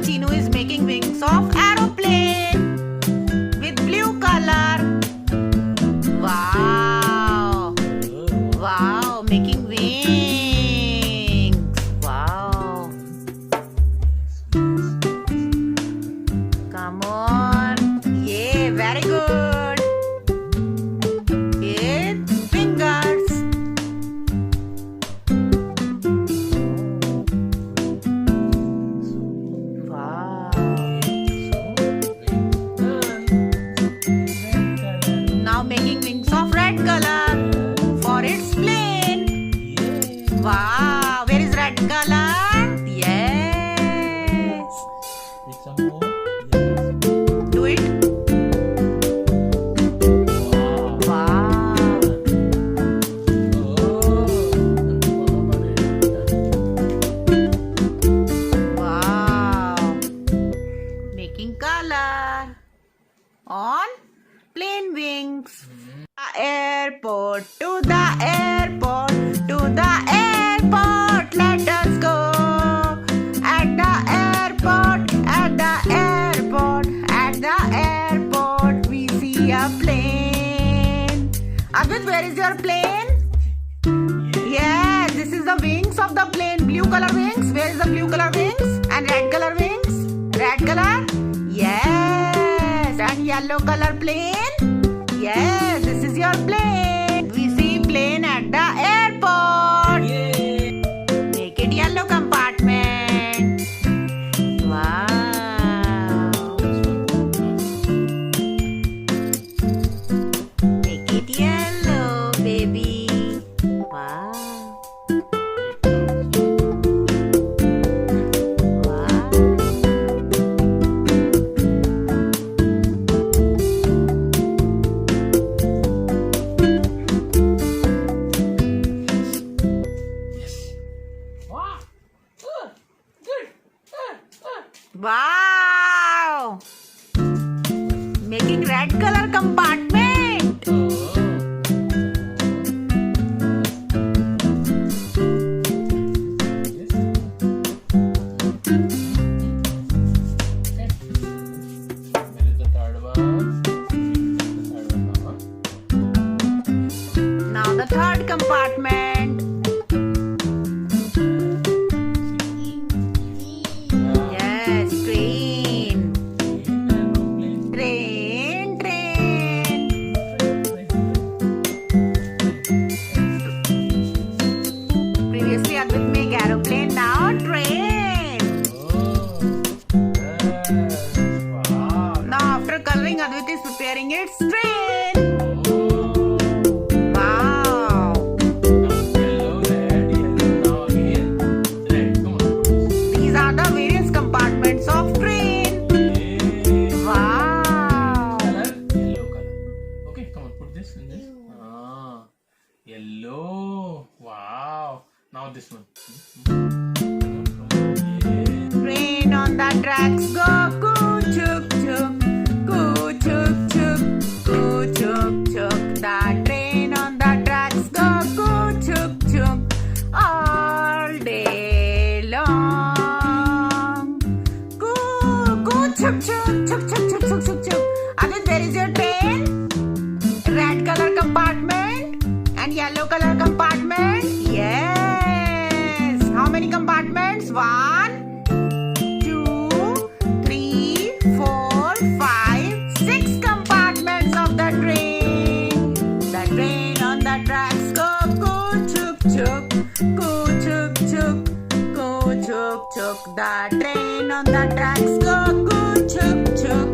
Chinu is making wings of aeroplane with blue color. Wow! Wow! Making wings. Wow! Come on. Yeah, very good. With fingers. Wow. Now making wings of red color for its plane. Wow. Where is red color? Yes. Make some more. Do it. Wow. Wow. Making color on plane wings. Airport, to the airport, to the airport, let us go. At the airport, at the airport, at the airport, we see a plane. Advit, where is your plane? Yes, this is the wings of the plane. Blue color wings. Where is the blue color wings? And red color wings? Red color? Yes. And yellow color plane? Yes, this is your plane. We see plane at the airport. Make it yellow compartment. Wow. Make it yellow, baby. Wow. Wow. Wow. Good. Wow! Making red color compartment. Where is the third one? Now the third compartment. Yes, train. Train, train. Previously Advit made aeroplane, now train. Wow. Now after coloring, Advit is preparing its train. Wow. Yellow, red, yellow. Now again, red. Come on. These are the various compartments of train. Wow. Color, yellow color. Okay, come on, put this in this. Yellow. Wow. Now this one. Train on the tracks go, coo chuk chuk, coo chuk chuk, coo chuk chuk. The train on the tracks go, coo chuk chuk, all day long. Coo chuk chuk, chuk chuk chuk chuk chuk chuk. Advit, where is your train? Red color compartment and yellow color compartment. Yes. How many compartments? 1, 2, 3, 4, 5, 6 compartments of the train. The train on the tracks go, coo chuk chuk, coo chuk chuk, coo chuk chuk. The train on the tracks go, coo chuk chuk.